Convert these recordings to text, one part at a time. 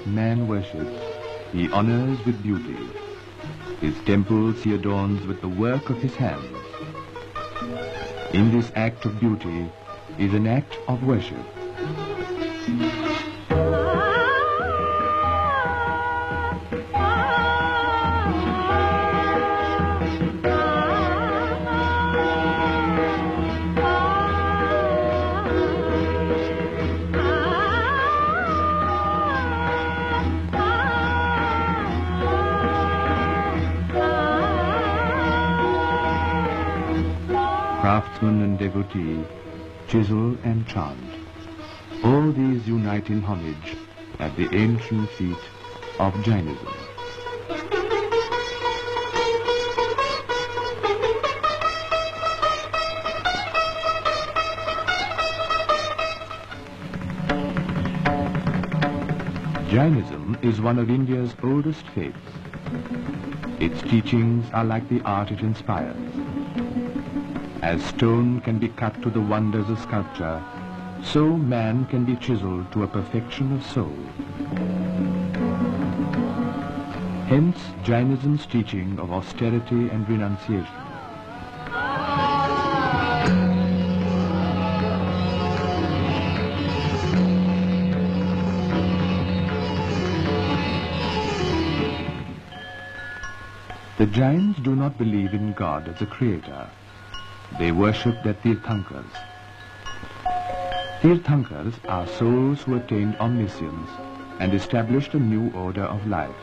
Man worships, he honors with beauty. His temples he adorns with the work of his hands. In this act of beauty is an act of worship. Craftsman and devotee, chisel and chant, all these unite in homage at the ancient feet of Jainism. Jainism is one of India's oldest faiths. Its teachings are like the art it inspires. As stone can be cut to the wonders of sculpture, so man can be chiseled to a perfection of soul. Hence Jainism's teaching of austerity and renunciation. The Jains do not believe in God as a creator. They worship their Tirthankars. Tirthankars are souls who attained omniscience and established a new order of life.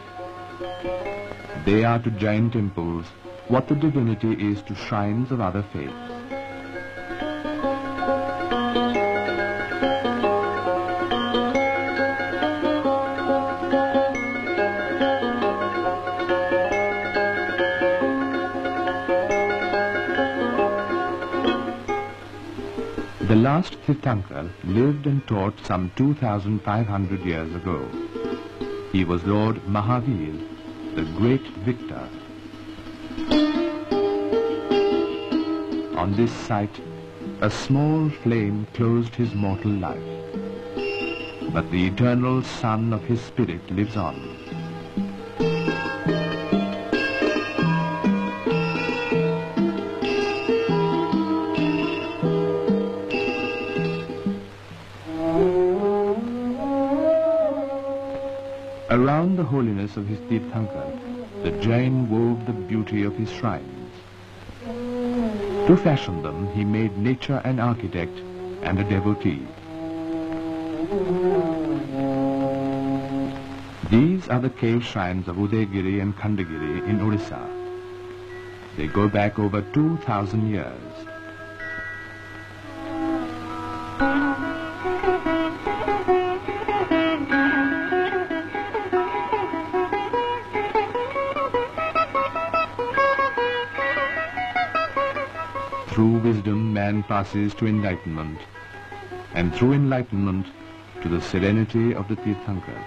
They are to Jain temples what the divinity is to shrines of other faiths. The last Tirthankar lived and taught some 2,500 years ago. He was Lord Mahavir, the great victor. On this site, a small flame closed his mortal life. But the eternal sun of his spirit lives on. Around the holiness of his Tirthankar, the Jain wove the beauty of his shrines. To fashion them, he made nature an architect and a devotee. These are the cave shrines of Udaygiri and Khandagiri in Orissa. They go back over 2,000 years. Through wisdom, man passes to enlightenment, and through enlightenment to the serenity of the Tirthankar.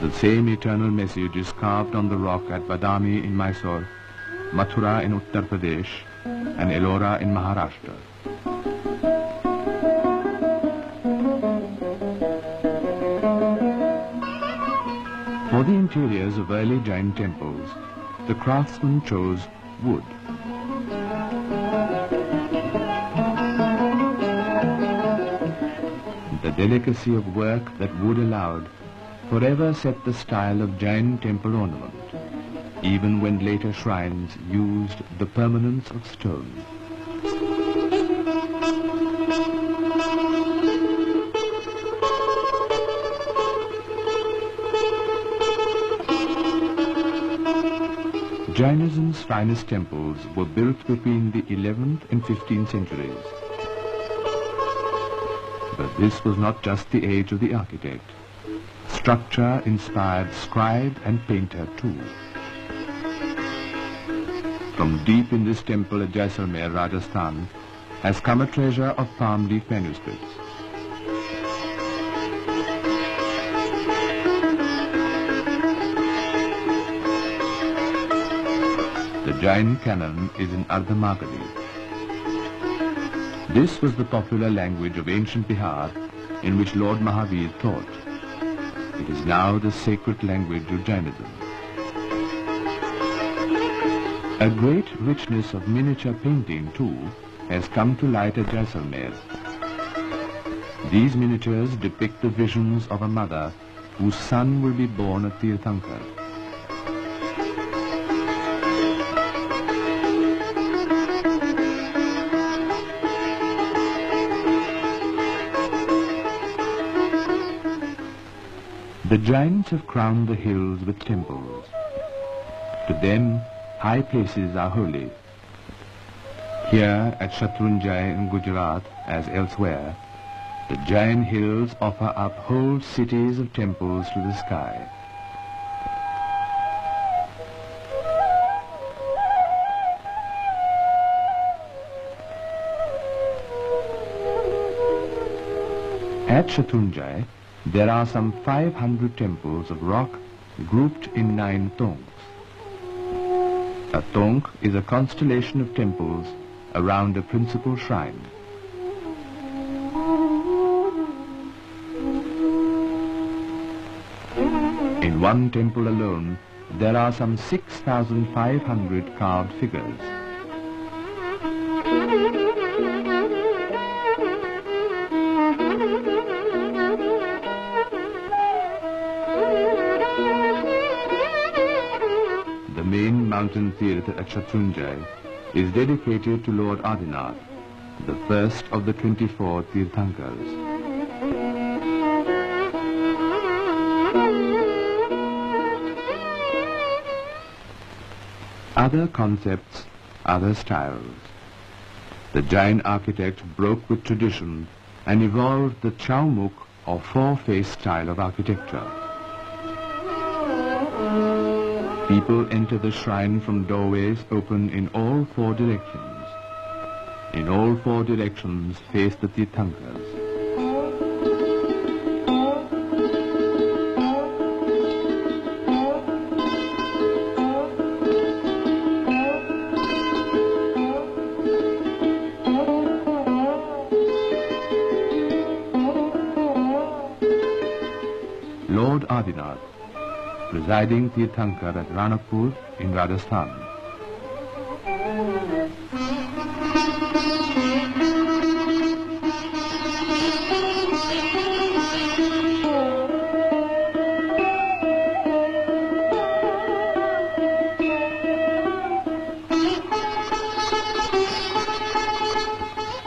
The same eternal message is carved on the rock at Badami in Mysore, Mathura in Uttar Pradesh, and Ellora in Maharashtra. For the interiors of early Jain temples, the craftsmen chose wood. The delicacy of work that wood allowed forever set the style of Jain temple ornament, even when later shrines used the permanence of stone. Jainism's finest temples were built between the 11th and 15th centuries. But this was not just the age of the architect. Structure inspired scribe and painter too. From deep in this temple at Jaisalmer, Rajasthan, has come a treasure of palm leaf manuscripts. The Jain canon is in Ardhamagadi. This was the popular language of ancient Bihar in which Lord Mahavir taught. It is now the sacred language of Jainism. A great richness of miniature painting, too, has come to light at Jaisalmer. These miniatures depict the visions of a mother whose son will be born at Tirthankar. The Jains have crowned the hills with temples. To them, high places are holy. Here at Shatrunjay in Gujarat, as elsewhere, the Jain hills offer up whole cities of temples to the sky. At Shatrunjay, there are some 500 temples of rock grouped in 9 tonks. A tonk is a constellation of temples around a principal shrine. In one temple alone, there are some 6,500 carved figures. The main mountain theatre at Shatrunjay is dedicated to Lord Adinath, the first of the 24 Tirthankars. Other concepts, other styles. The Jain architect broke with tradition and evolved the Chaumukh or four-face style of architecture. People enter the shrine from doorways open in all 4 directions. In all 4 directions face the Tirthankars. Lord Adinath, presiding Tirthankar at Ranakpur in Rajasthan.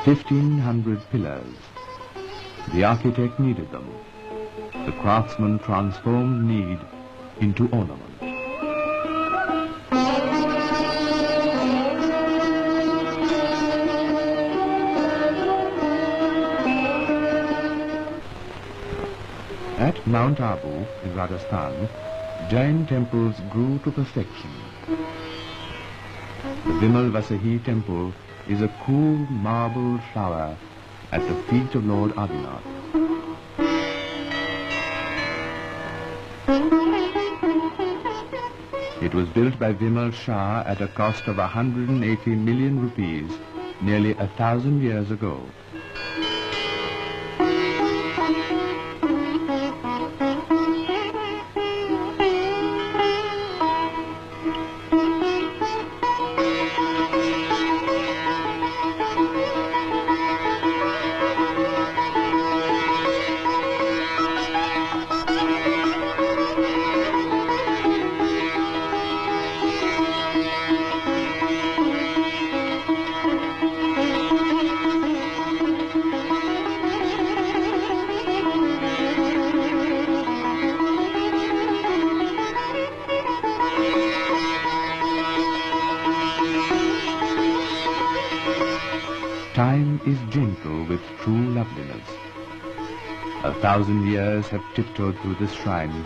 "1,500 pillars. The architect needed them. The craftsman transformed need into ornament. At Mount Abu in Rajasthan, Jain temples grew to perfection. The Vimal Vasahi temple is a cool marble shower at the feet of Lord Adinath. It was built by Vimal Shah at a cost of 180 million rupees, nearly 1,000 years ago. Time is gentle with true loveliness. 1,000 years have tiptoed through this shrine,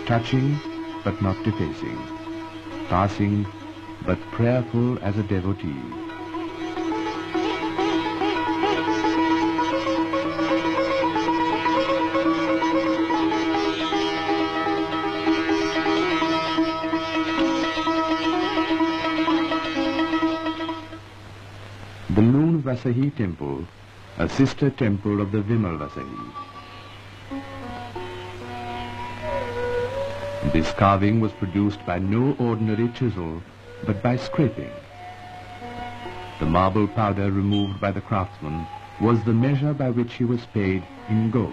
touching but not defacing, passing but prayerful as a devotee. The Noon Vasahi temple, a sister temple of the Vimal Vasahi. This carving was produced by no ordinary chisel, but by scraping. The marble powder removed by the craftsman was the measure by which he was paid in gold.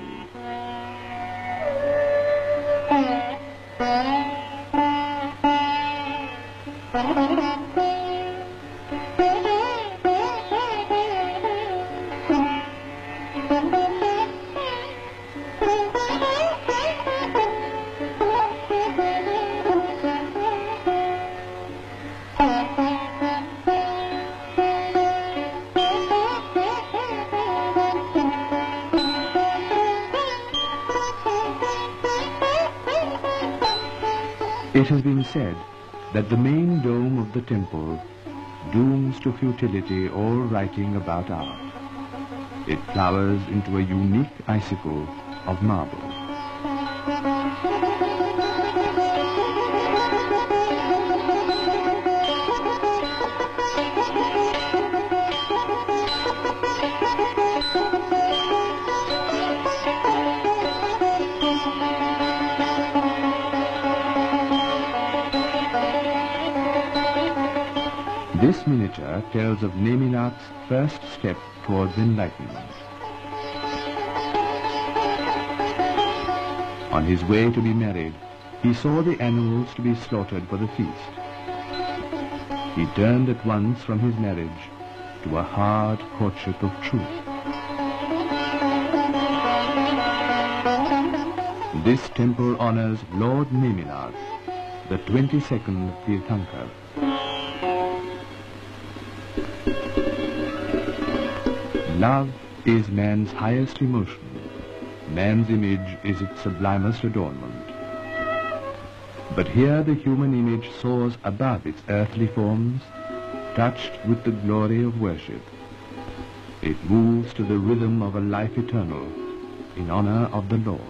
It has been said that the main dome of the temple dooms to futility all writing about art. It flowers into a unique icicle of marble. This miniature tells of Neminath's first step towards enlightenment. On his way to be married, he saw the animals to be slaughtered for the feast. He turned at once from his marriage to a hard courtship of truth. This temple honors Lord Neminath, the 22nd Tirthankar. Love is man's highest emotion. Man's image is its sublimest adornment. But here the human image soars above its earthly forms, touched with the glory of worship. It moves to the rhythm of a life eternal, in honor of the Lord.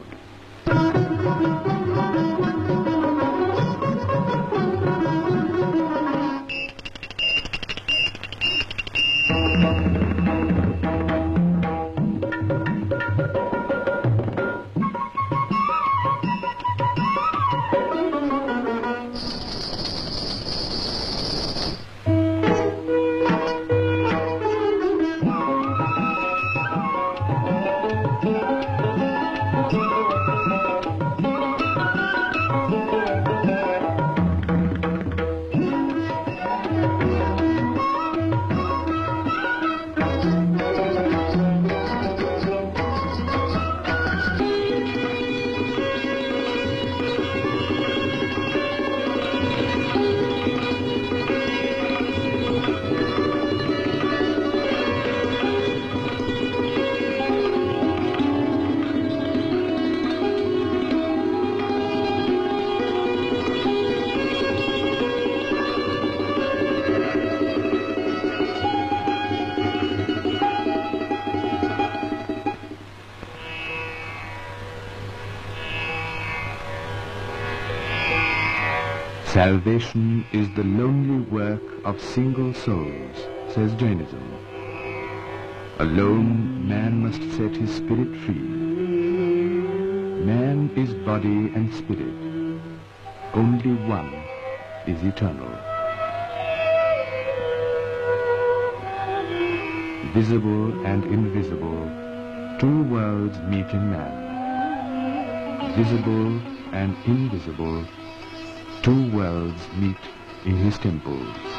Salvation is the lonely work of single souls, says Jainism. Alone, man must set his spirit free. Man is body and spirit. Only one is eternal. Visible and invisible, two worlds meet in man. Visible and invisible, two worlds meet in his temples.